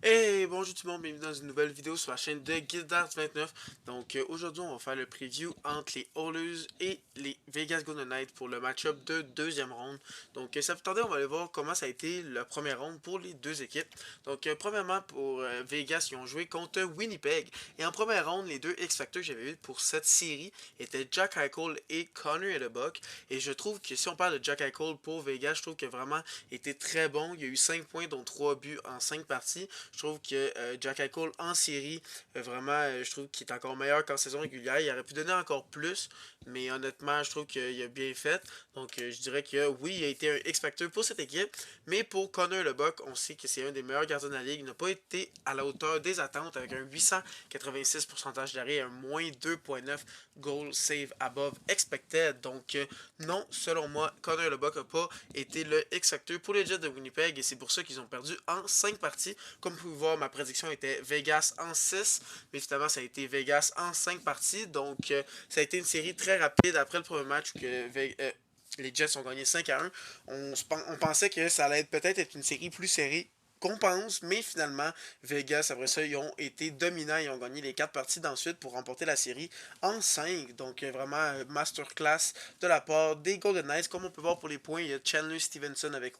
Hey, bonjour tout le monde, bienvenue dans une nouvelle vidéo sur la chaîne de Guildart29. Donc aujourd'hui on va faire le preview entre les Oilers et les Vegas Golden Knights pour le match-up de deuxième ronde. Donc ça vous tardait, on va aller voir comment ça a été la première ronde pour les deux équipes. Donc premièrement pour Vegas, ils ont joué contre Winnipeg. Et en première ronde, les deux X-Factors que j'avais eu pour cette série étaient Jack Eichel et Connor Hellebuyck. Et je trouve que si on parle de Jack Eichel pour Vegas, je trouve que vraiment était très bon. Il y a eu 5 points dont 3 buts en 5 parties. Je trouve que Jack Eichel en série, vraiment, je trouve qu'il est encore meilleur qu'en saison régulière. Il aurait pu donner encore plus, mais honnêtement, je trouve qu'il a bien fait. Donc, je dirais que oui, il a été un X-Factor pour cette équipe. Mais pour Connor Hellebuyck, on sait que c'est un des meilleurs gardiens de la ligue. Il n'a pas été à la hauteur des attentes avec un 886 pourcentage d'arrêt et un moins 2.9 goal save above expected. Donc, non, selon moi, Connor Hellebuyck n'a pas été le X-Factor pour les Jets de Winnipeg et c'est pour ça qu'ils ont perdu en 5 parties. Comme vous pouvez voir, ma prédiction était Vegas en 6, mais finalement ça a été Vegas en 5 parties. Donc ça a été une série très rapide après le premier match où les Jets ont gagné 5-1. On pensait que ça allait peut-être être une série plus serrée qu'on pense, mais finalement, Vegas, après ça, ils ont été dominants, ils ont gagné les 4 parties d'ensuite pour remporter la série en 5. Donc, vraiment, masterclass de la part des Golden Knights. Comme on peut voir pour les points, il y a Chandler Stevenson avec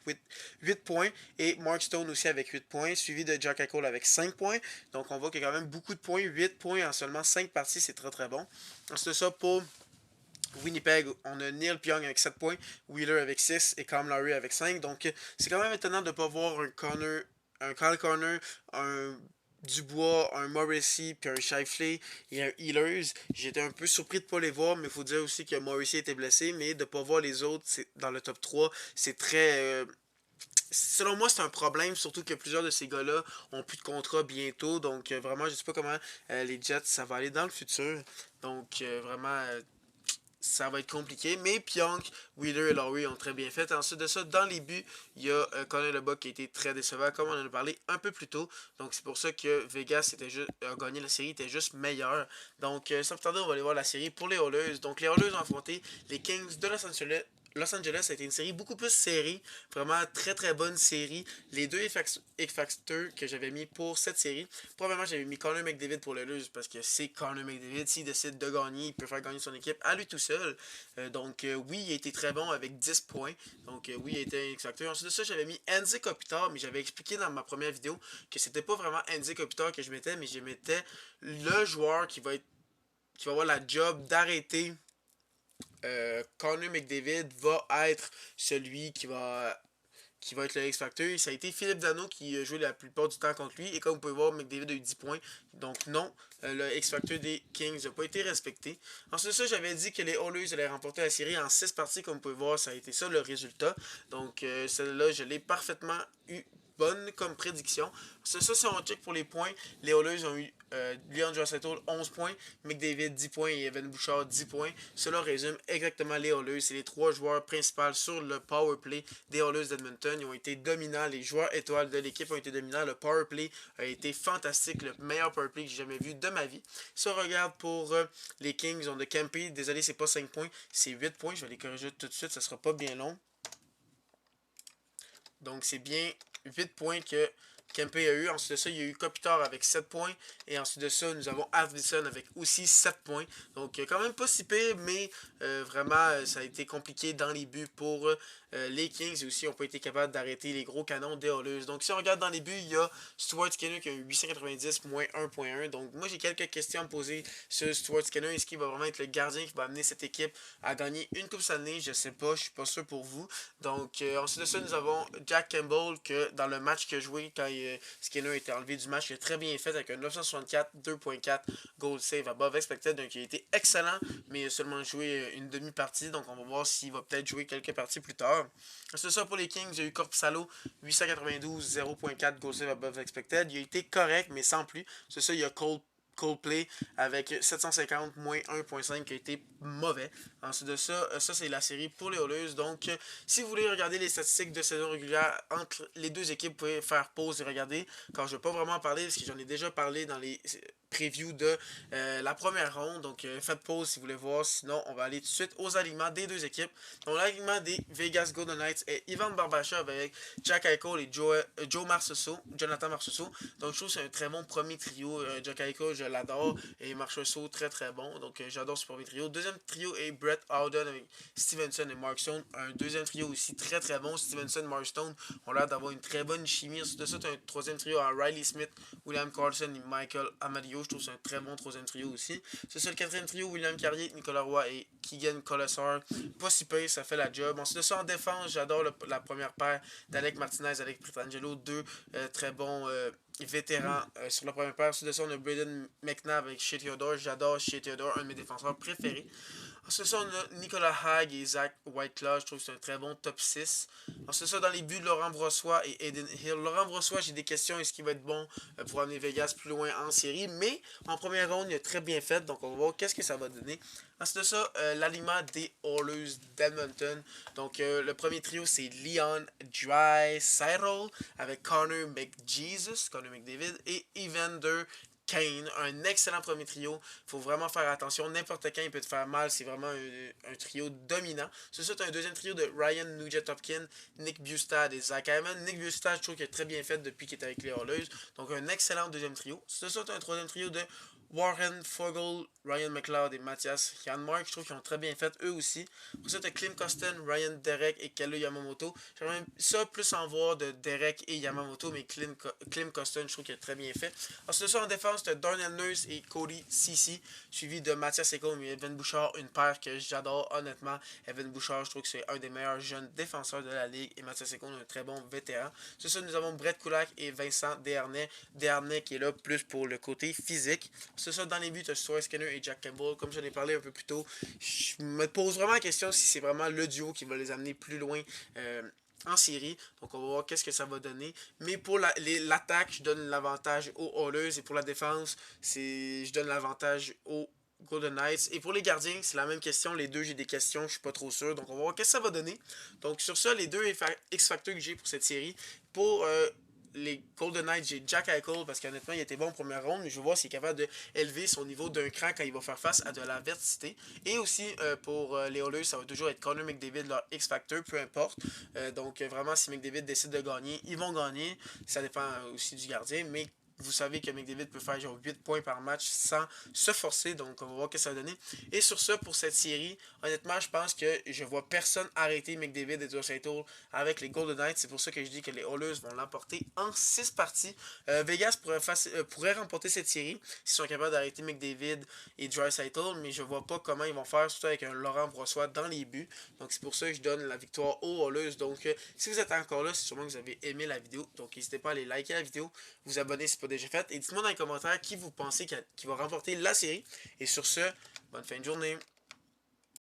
8 points et Mark Stone aussi avec 8 points, suivi de Jack Eichel avec 5 points. Donc, on voit qu'il y a quand même beaucoup de points. 8 points en seulement 5 parties, c'est très très bon. C'est ça pour Winnipeg, on a Neil Pionk avec 7 points, Wheeler avec 6 et Cam Lowry avec 5. Donc, c'est quand même étonnant de ne pas voir un Kyle Connor, un Dubois, un Morrissey, puis un Shifley et un Healers. J'étais un peu surpris de ne pas les voir, mais il faut dire aussi que Morrissey était blessé, mais de ne pas voir les autres dans le top 3, c'est très... selon moi, c'est un problème, surtout que plusieurs de ces gars-là ont plus de contrat bientôt. Donc, vraiment, je ne sais pas comment les Jets, ça va aller dans le futur. Donc, vraiment, ça va être compliqué. Mais Pionk, Wheeler et Lowry ont très bien fait. Ensuite de ça, dans les buts, il y a Connor Hellebuyck qui a été très décevant, comme on en a parlé un peu plus tôt. Donc c'est pour ça que Vegas a gagné la série, était juste meilleur. Donc sans plus tarder, on va aller voir la série pour les Oilers. Donc les Oilers ont affronté les Kings de Los Angeles. Los Angeles a été une série beaucoup plus serrée, vraiment très très bonne série. Les deux X-Factors que j'avais mis pour cette série, probablement j'avais mis Connor McDavid pour le Luz parce que c'est Connor McDavid, s'il décide de gagner, il peut faire gagner son équipe à lui tout seul. Oui, il a été très bon avec 10 points. Donc oui, il a été un X-Factor. Ensuite de ça, j'avais mis Andy Kopitar, mais j'avais expliqué dans ma première vidéo que c'était pas vraiment Andy Kopitar que je mettais, mais je mettais le joueur qui va avoir la job d'arrêter Connor McDavid va être celui qui va être le X-Factor. Ça a été Philippe Dano qui a joué la plupart du temps contre lui. Et comme vous pouvez voir, McDavid a eu 10 points. Donc non, le X-Factor des Kings n'a pas été respecté. Ensuite de ça, j'avais dit que les Oilers allaient remporter la série en 6 parties. Comme vous pouvez voir, ça a été ça le résultat. Donc celle-là, je l'ai parfaitement eu bonne comme prédiction. C'est ça, si on check pour les points, les Oilers ont eu Leon Draisaitl 11 points, McDavid 10 points et Evan Bouchard 10 points. Cela résume exactement les Oilers. C'est les trois joueurs principaux sur le power play des Oilers d'Edmonton. Ils ont été dominants. Les joueurs étoiles de l'équipe ont été dominants. Le power play a été fantastique. Le meilleur power play que j'ai jamais vu de ma vie. Si on regarde pour les Kings, ils ont de Campy. Désolé, c'est pas 5 points, c'est 8 points. Je vais les corriger tout de suite. Ça sera pas bien long. Donc, c'est bien 8 points que Kempe a eu. Ensuite de ça, il y a eu Kopitar avec 7 points. Et ensuite de ça, nous avons Arvidsson avec aussi 7 points. Donc, quand même pas si pire, mais vraiment, ça a été compliqué dans les buts pour les Kings. Et aussi, on n'a pas été capable d'arrêter les gros canons des Oilers. Donc, si on regarde dans les buts, il y a Stuart Skinner qui a eu 890 moins 1.1. Donc, moi, j'ai quelques questions à me poser sur Stuart Skinner. Est-ce qu'il va vraiment être le gardien qui va amener cette équipe à gagner une Coupe Stanley? Je sais pas, je suis pas sûr pour vous. Donc, ensuite de ça, nous avons Jack Campbell que dans le match qu'il a joué quand Skinner a été enlevé du match, il a très bien fait avec un 964, 2.4 goal save above expected. Donc, il a été excellent, mais il a seulement joué une demi-partie. Donc, on va voir s'il va peut-être jouer quelques parties plus tard. C'est ça pour les Kings. Il y a eu Korpisalo, 892, 0.4 goal save above expected. Il a été correct, mais sans plus. C'est ça, il y a Cole Coldplay avec 750 moins 1.5 qui a été mauvais. Ensuite de ça, ça c'est la série pour les Oilers. Donc, si vous voulez regarder les statistiques de saison régulière entre les deux équipes, vous pouvez faire pause et regarder. Car je ne vais pas vraiment en parler parce que j'en ai déjà parlé dans les previews de la première ronde. Donc, faites pause si vous voulez voir. Sinon, on va aller tout de suite aux alignements des deux équipes. Donc, l'alignement des Vegas Golden Knights est Ivan Barbashev avec Jack Eichel et Jonathan Marchessault. Donc, je trouve que c'est un très bon premier trio. Jack Eichel, je l'adore. Et Marchessault, très très bon. Donc, j'adore ce premier trio. Deuxième trio est Brett Howden avec Stevenson et Mark Stone. Un deuxième trio aussi très très bon. Stevenson, Mark Stone ont l'air d'avoir une très bonne chimie. Ensuite de ça, tu as un troisième trio à Riley Smith, William Carlson et Michael Amadio. Je trouve que c'est un très bon troisième trio aussi. C'est ça le quatrième trio, William Carrier, Nicolas Roy et Keegan Colessar. Pas si peu, ça fait la job. Ensuite de ça, en défense, j'adore la première paire d'Alec Martinez, Alec Pietrangelo. Deux très bons vétérans sur la première paire. Ensuite de ça, on a Braden McNabb avec Shea Theodore. J'adore Shea Theodore, un de mes défenseurs préférés. Ensuite, ça, on a Nicolas Hague et Zach Whiteclaw. Je trouve que c'est un très bon top 6. Ensuite, ça, dans les buts, Laurent Brossoit et Aiden Hill. Laurent Brossoit, j'ai des questions. Est-ce qu'il va être bon pour amener Vegas plus loin en série? Mais en première ronde, il a très bien fait. Donc, on va voir qu'est-ce que ça va donner. Ensuite de ça, l'aliment des Oilers d'Edmonton. Donc, le premier trio, c'est Leon Draisaitl avec Connor McDavid et Evander Kane, un excellent premier trio. Il faut vraiment faire attention. N'importe quand il peut te faire mal. C'est vraiment un trio dominant. C'est ça, tu as un deuxième trio de Ryan Nugent-Hopkins, Nick Bjugstad et Zach Hyman. Nick Bjugstad, je trouve qu'il est très bien fait depuis qu'il est avec les Oilers. Donc, un excellent deuxième trio. C'est ça, tu as un troisième trio de Warren Fogle, Ryan McLeod et Mathias Janmark. Je trouve qu'ils ont très bien fait eux aussi. Pour ça, tu as Klim Kostin, Ryan Derek et Kalu Yamamoto. J'aimerais ça plus en voir de Derek et Yamamoto, mais Klim Kostin, je trouve qu'il a très bien fait. Ensuite de ça, en défense, tu as Darnell Nurse et Cody Ceci, suivi de Mathias Ekholm et Evan Bouchard, une paire que j'adore honnêtement. Evan Bouchard, je trouve que c'est un des meilleurs jeunes défenseurs de la ligue et Mathias Ekholm, un très bon vétéran. C'est ça, nous avons Brett Kulak et Vincent Desharnais. Desharnais qui est là plus pour le côté physique. C'est ça, dans les buts, tu as Stuart Skinner et Jack Campbell. Comme j'en ai parlé un peu plus tôt, je me pose vraiment la question si c'est vraiment le duo qui va les amener plus loin en série. Donc, on va voir qu'est-ce que ça va donner. Mais pour l'attaque, je donne l'avantage aux Oilers. Et pour la défense, je donne l'avantage aux Golden Knights. Et pour les gardiens, c'est la même question. Les deux, j'ai des questions, je suis pas trop sûr. Donc, on va voir qu'est-ce que ça va donner. Donc, sur ça, les deux X-Factors que j'ai pour cette série. Pour les Golden Knights, j'ai Jack Eichel parce qu'honnêtement, il était bon en première ronde, mais je vais voir s'il est capable d'élever son niveau d'un cran quand il va faire face à de l'adversité. Et aussi, pour les Oilers, ça va toujours être Connor McDavid, leur X-Factor, peu importe. Donc, vraiment, si McDavid décide de gagner, ils vont gagner. Ça dépend aussi du gardien, mais vous savez que McDavid peut faire genre 8 points par match sans se forcer. Donc, on va voir ce que ça va donner. Et sur ça, pour cette série, honnêtement, je pense que je vois personne arrêter McDavid et Draisaitl avec les Golden Knights. C'est pour ça que je dis que les Oilers vont l'emporter en 6 parties. Vegas pourrait remporter cette série s'ils sont capables d'arrêter McDavid et Draisaitl, mais je vois pas comment ils vont faire, surtout avec un Laurent Brossoit dans les buts. Donc, c'est pour ça que je donne la victoire aux Oilers. Donc, si vous êtes encore là, c'est sûrement que vous avez aimé la vidéo. Donc, n'hésitez pas à aller liker la vidéo, vous abonner si ce n'est pas déjà fait. Et dites-moi dans les commentaires qui vous pensez qui va remporter la série. Et sur ce, bonne fin de journée.